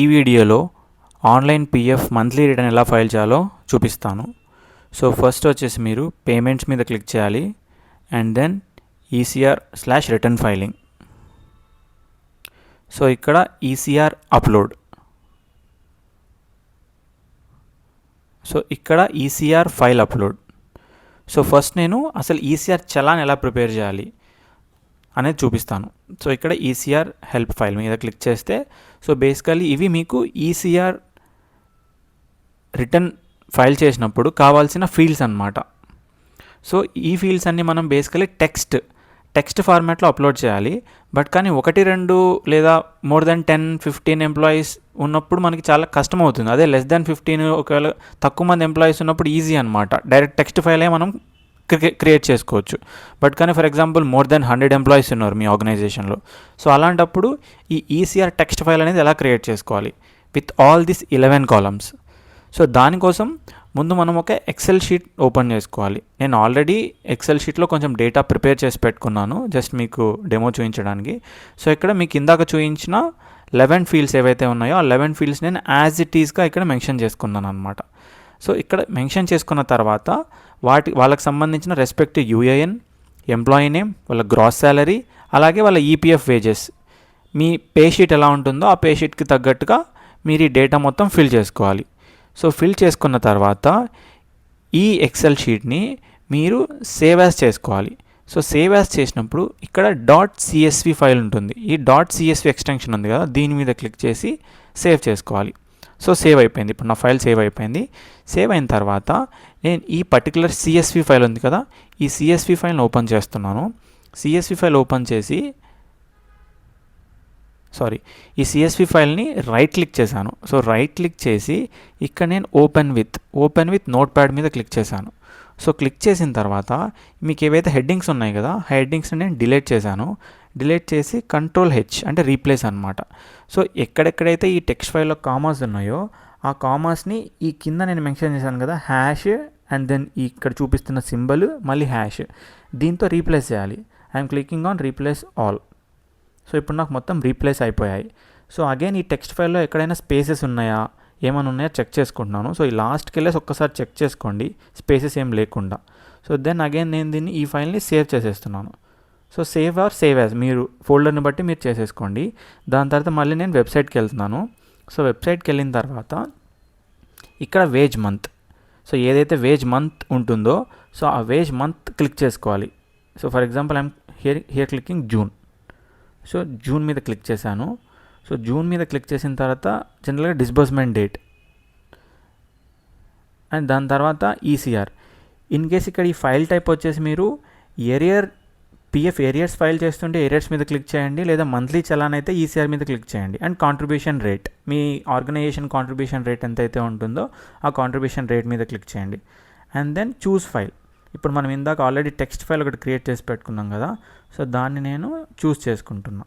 ఈ వీడియోలో online PF monthly return ఎలా ఫైల్ చేయాలో చూపిస్తాను. సో ఫస్ట్ వచ్చేసి మీరు పేమెంట్స్ మీద క్లిక్ చేయాలి అండ్ దెన్ ECR/రిటర్న్ ఫైలింగ్. సో ఇక్కడ ECR అప్లోడ్. సో ఇక్కడ ECR file upload. So first నేను అసలు ECR చలాన్ ఎలా ప్రిపేర్ చేయాలి అనేది చూపిస్తాను. సో ఇక్కడ ECR హెల్ప్ ఫైల్ మీద క్లిక్ చేస్తే సో బేసికల్లీ ఇవి మీకు ECR రిటర్న్ ఫైల్ చేసినప్పుడు కావాల్సిన ఫీల్డ్స్ అన్నమాట. సో ఈ ఫీల్డ్స్ అన్నీ మనం బేసికలీ టెక్స్ట్ ఫార్మాట్లో అప్లోడ్ చేయాలి. బట్ కానీ 1-2 లేదా మోర్ దెన్ 10-15 ఎంప్లాయీస్ ఉన్నప్పుడు మనకి చాలా కష్టం అవుతుంది. అదే లెస్ దెన్ 15 ఒకవేళ తక్కువ మంది ఎంప్లాయీస్ ఉన్నప్పుడు ఈజీ అనమాట. డైరెక్ట్ టెక్స్ట్ ఫైలే మనం క్రియేట్ చేసుకోవచ్చు. బట్ కానీ for example more than 100 employees ఉన్నారు మీ ఆర్గనైజేషన్లో. సో అలాంటప్పుడు ఈ ECR టెక్స్ట్ ఫైల్ అనేది ఎలా క్రియేట్ చేసుకోవాలి with all this 11 columns. So దానికోసం ముందు మనం ఒక ఎక్సెల్ షీట్ ఓపెన్ చేసుకోవాలి. నేను ఆల్రెడీ ఎక్సెల్ షీట్లో కొంచెం డేటా ప్రిపేర్ చేసి పెట్టుకున్నాను జస్ట్ మీకు డెమో చూపించడానికి. సో ఇక్కడ మీకు ఇందాక చూపించిన 11 ఫీల్డ్స్ ఏవైతే ఉన్నాయో ఆ 11 ఫీల్డ్స్ నేను యాజ్ ఇట్ ఈస్గా ఇక్కడ మెన్షన్ చేసుకున్నాను అనమాట. సో ఇక్కడ మెన్షన్ చేసుకున్న తర్వాత వాళ్ళకి సంబంధించిన రెస్పెక్టివ్ UAN, ఎంప్లాయీ నేమ్, వాళ్ళ గ్రాస్ శాలరీ, అలాగే వాళ్ళ EPF వేజెస్, మీ పే షీట్ ఎలా ఉంటుందో ఆ పే షీట్కి తగ్గట్టుగా మీరు ఈ డేటా మొత్తం ఫిల్ చేసుకోవాలి. సో ఫిల్ చేసుకున్న తర్వాత ఈ ఎక్సెల్ షీట్ని మీరు సేవ్ యాజ్ చేసుకోవాలి. సో సేవ్ యాజ్ చేసినప్పుడు ఇక్కడ .csv ఫైల్ ఉంటుంది. ఈ .csv ఎక్స్టెన్షన్ ఉంది కదా, దీని మీద క్లిక్ చేసి సేవ్ చేసుకోవాలి. సో సేవ్ అయిపోయింది. ఇప్పుడు నా ఫైల్ సేవ్ అయిపోయింది. సేవ్ అయిన తర్వాత నేను ఈ పర్టికులర్ CSV ఫైల్ ఉంది కదా, ఈ CSV ఫైల్ని ఓపెన్ చేస్తున్నాను. CSV ఫైల్ ఓపెన్ చేసి ఈ CSV ఫైల్ని రైట్ క్లిక్ చేశాను. సో రైట్ క్లిక్ చేసి ఇక్కడ నేను ఓపెన్ విత్ నోట్ ప్యాడ్ మీద క్లిక్ చేశాను. సో క్లిక్ చేసిన తర్వాత మీకు ఏవైతే హెడ్డింగ్స్ ఉన్నాయి కదా, హెడ్డింగ్స్ని నేను డిలీట్ చేశాను. డిలీట్ చేసి Ctrl+H అంటే రీప్లేస్ అనమాట. సో ఎక్కడెక్కడైతే ఈ టెక్స్ట్ ఫైల్లో కామాస్ ఉన్నాయో ఆ కామాస్ని ఈ కింద నేను మెన్షన్ చేశాను కదా హ్యాష్ అండ్ దెన్ ఇక్కడ చూపిస్తున్న సింబల్ మళ్ళీ హ్యాష్, దీంతో రీప్లేస్ చేయాలి. I'm clicking on replace all. So ఇప్పుడు నాకు మొత్తం రీప్లేస్ అయిపోయాయి. సో అగైన్ ఈ టెక్స్ట్ ఫైల్లో ఎక్కడైనా స్పేసెస్ ఉన్నాయా ఏమైనా ఉన్నాయో చెక్ చేసుకుంటున్నాను. సో ఈ లాస్ట్కి వెళ్ళేసి ఒక్కసారి చెక్ చేసుకోండి స్పేసెస్ ఏం లేకుండా. సో దెన్ అగైన్ నేను ఈ ఫైల్ని సేవ్ చేసేస్తున్నాను. సో సేవ్ యాజ్ మీరు ఫోల్డర్ని బట్టి మీరు చేసేసుకోండి. దాని తర్వాత మళ్ళీ నేను వెబ్సైట్కి వెళ్తున్నాను. సో వెబ్సైట్కి వెళ్ళిన తర్వాత ఇక్కడ వేజ్ మంత్, సో ఏదైతే వేజ్ మంత్ ఉంటుందో సో ఆ వేజ్ మంత్ క్లిక్ చేసుకోవాలి. So for example I'm here clicking June. So June మీద క్లిక్ చేశాను. సో జూన్ మీద క్లిక్ చేసిన తర్వాత జనరల్గా డిస్బర్స్మెంట్ డేట్ అండ్ దాని తర్వాత ECR. ఇన్ కేస్ ఇక్కడ ఈ ఫైల్ టైప్ వచ్చేసి మీరు PF ఏరియర్స్ ఫైల్ చేస్తుంటే ఏరియర్స్ మీద క్లిక్ చేయండి, లేదా మంత్లీ చలాన్ అయితే ECR మీద క్లిక్ చేయండి. అండ్ కాంట్రిబ్యూషన్ రేట్, మీ ఆర్గనైజేషన్ కాంట్రిబ్యూషన్ రేట్ ఎంతైతే ఉంటుందో ఆ కాంట్రిబ్యూషన్ రేట్ మీద క్లిక్ చేయండి. And then choose file. ఇప్పుడు మనం ఇందాక ఆల్రెడీ టెక్స్ట్ ఫైల్ ఒకటి క్రియేట్ చేసి పెట్టుకున్నాం కదా, సో దాన్ని నేను చూస్ చేసుకుంటున్నా.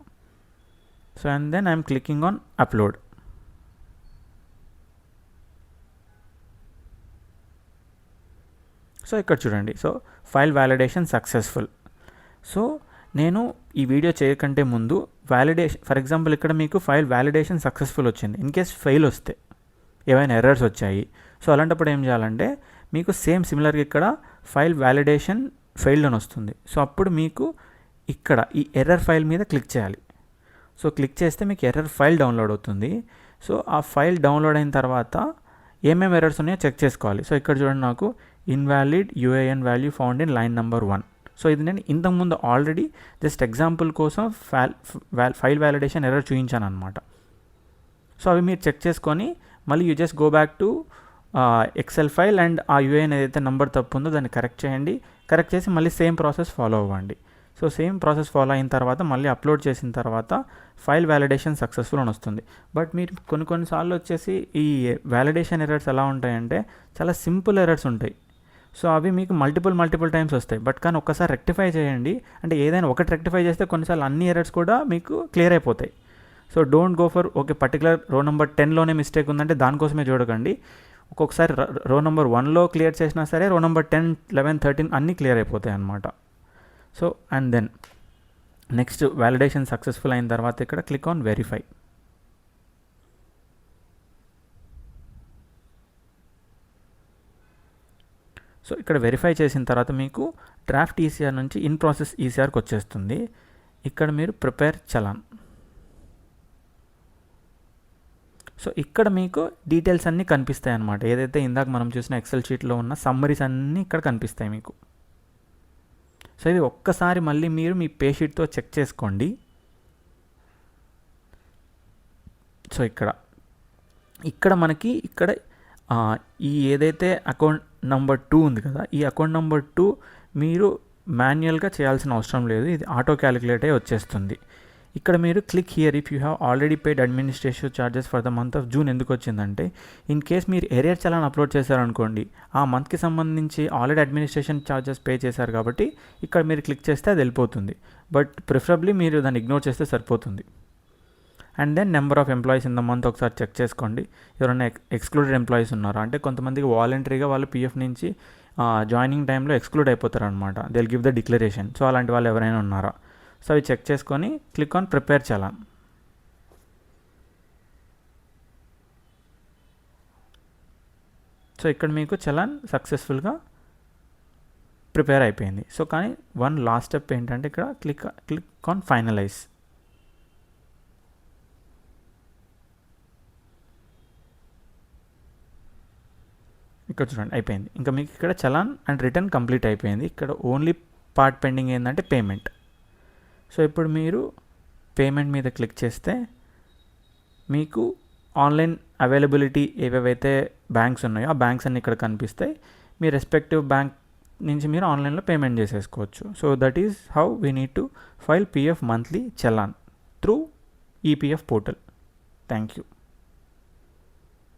So and then I'm clicking on upload. So ఇక్కడ చూడండి, so file validation successful. So నేను ఈ వీడియో చేయకంటే ముందు వ్యాలిడేషన్, ఫర్ ఎగ్జాంపుల్ ఇక్కడ మీకు ఫైల్ వ్యాలిడేషన్ సక్సెస్ఫుల్ వచ్చింది. ఇన్ కేస్ ఫెయిల్ వస్తే ఏవైనా ఎర్రర్స్ వచ్చాయి, సో అలాంటప్పుడు ఏం చేయాలంటే మీకు సిమిలర్గా ఇక్కడ ఫైల్ వ్యాలిడేషన్ ఫెయిల్డ్ అని వస్తుంది. సో అప్పుడు మీకు ఇక్కడ ఈ ఎర్రర్ ఫైల్ మీద క్లిక్ చేయాలి. సో క్లిక్ చేస్తే మీకు ఎర్రర్ ఫైల్ డౌన్లోడ్ అవుతుంది. సో ఆ ఫైల్ డౌన్లోడ్ అయిన తర్వాత ఏమేమి ఎర్రర్స్ ఉన్నాయో చెక్ చేసుకోవాలి. సో ఇక్కడ చూడండి, నాకు invalid UAN value found in line number 1. So ఇది నేను ఇంతకుముందు ఆల్రెడీ జస్ట్ ఎగ్జాంపుల్ కోసం ఫైల్ వ్యాలిడేషన్ ఎర్రర్ చూపించాను అనమాట. సో అవి మీరు చెక్ చేసుకొని మళ్ళీ you just go back to Excel file and ఆ UAN ఏదైతే నెంబర్ తప్పు ఉందో దాన్ని కరెక్ట్ చేయండి. కరెక్ట్ చేసి మళ్ళీ సేమ్ ప్రాసెస్ ఫాలో అవ్వండి. సో సేమ్ ప్రాసెస్ ఫాలో అయిన తర్వాత మళ్ళీ అప్లోడ్ చేసిన తర్వాత ఫైల్ వ్యాలిడేషన్ సక్సెస్ఫుల్ అని వస్తుంది. బట్ మీరు కొన్నిసార్లు వచ్చేసి ఈ వ్యాలిడేషన్ ఎర్రర్స్ ఎలా ఉంటాయంటే చాలా సింపుల్ ఎర్రర్స్ ఉంటాయి. సో అవి మీకు మల్టిపుల్ టైమ్స్ వస్తాయి. బట్ కానీ ఒక్కసారి రెక్టిఫై చేయండి. అంటే ఏదైనా ఒకటి రెక్టిఫై చేస్తే కొన్నిసార్లు అన్ని ఎర్రర్స్ కూడా మీకు క్లియర్ అయిపోతాయి. So don't go for particular row number 10లోనే మిస్టేక్ ఉందంటే దానికోసమే చూడకండి. ఒక్కొక్కసారి రో నెంబర్ 1లో క్లియర్ చేసినా సరే రో నెంబర్ 10, 11, 13 అన్నీ క్లియర్ అయిపోతాయి అన్నమాట. So and then next validation successful అయిన తర్వాత ఇక్కడ క్లిక్ ఆన్ వెరిఫై. సో ఇక్కడ వెరిఫై చేసిన తర్వాత మీకు డ్రాఫ్ట్ ఈసీఆర్ నుంచి ఇన్ ప్రాసెస్ ఈసీఆర్కి వచ్చేస్తుంది. ఇక్కడ మీరు ప్రిపేర్ చలాన్. సో ఇక్కడ మీకు డీటెయిల్స్ అన్నీ కనిపిస్తాయి అన్నమాట. ఏదైతే ఇందాక మనం చూసిన ఎక్సెల్ షీట్లో ఉన్న సమ్మరీస్ అన్నీ ఇక్కడ కనిపిస్తాయి మీకు. సో ఇది ఒక్కసారి మళ్ళీ మీరు మీ పే షీట్తో చెక్ చేసుకోండి. సో ఇక్కడ మనకి ఈ ఏదైతే అకౌంట్ నెంబర్ 2 ఉంది కదా, ఈ అకౌంట్ నెంబర్ 2 మీరు మాన్యువల్గా చేయాల్సిన అవసరం లేదు, ఇది ఆటో క్యాలిక్యులేట్ అయ్యి వచ్చేస్తుంది. ఇక్కడ మీరు click here if you have already paid administrative charges for the month of June. ఎందుకు వచ్చిందంటే ఇన్ కేస్ మీరు ఎరియర్ చలాన్ అప్లోడ్ చేశారనుకోండి, ఆ మంత్కి సంబంధించి ఆల్రెడీ అడ్మినిస్ట్రేషన్ ఛార్జెస్ పే చేశారు కాబట్టి ఇక్కడ మీరు క్లిక్ చేస్తే అది వెళ్ళిపోతుంది. బట్ ప్రిఫరబ్లీ మీరు దాన్ని ఇగ్నోర్ చేస్తే సరిపోతుంది. And then number of employees in the month ఒకసారి చెక్ చేసుకోండి. ఎవరైనా ఎక్స్క్లూడెడ్ ఎంప్లాయీస్ ఉన్నారా అంటే కొంతమందికి వాలంటరీగా వాళ్ళు పీఎఫ్ నుంచి జాయినింగ్ టైంలో ఎక్స్క్లూడ్ అయిపోతారు అనమాట. They will give the declaration. So అలాంటి వాళ్ళు ఎవరైనా ఉన్నారా? సో అవి చెక్ చేసుకొని click on prepare challan. So ఇక్కడ మీకు చలాన్ సక్సెస్ఫుల్గా ప్రిపేర్ అయిపోయింది. సో కానీ వన్ లాస్ట్ స్టెప్ ఏంటంటే ఇక్కడ క్లిక్ ఆన్ ఫైనలైజ్. ఇక్కడ చూడండి అయిపోయింది. ఇంకా మీకు ఇక్కడ చలాన్ అండ్ రిటర్న్ కంప్లీట్ అయిపోయింది. ఇక్కడ ఓన్లీ పార్ట్ పెండింగ్ ఏంటంటే పేమెంట్. సో ఇప్పుడు మీరు పేమెంట్ మీద క్లిక్ చేస్తే మీకు ఆన్లైన్ అవైలబిలిటీ ఏవేవైతే బ్యాంక్స్ ఉన్నాయో ఆ బ్యాంక్స్ అన్నీ ఇక్కడ కనిపిస్తాయి. మీ రెస్పెక్టివ్ బ్యాంక్ నుంచి మీరు ఆన్లైన్లో పేమెంట్ చేసేసుకోవచ్చు. So that is how we need to file PF monthly challan through EPF portal. Thank you.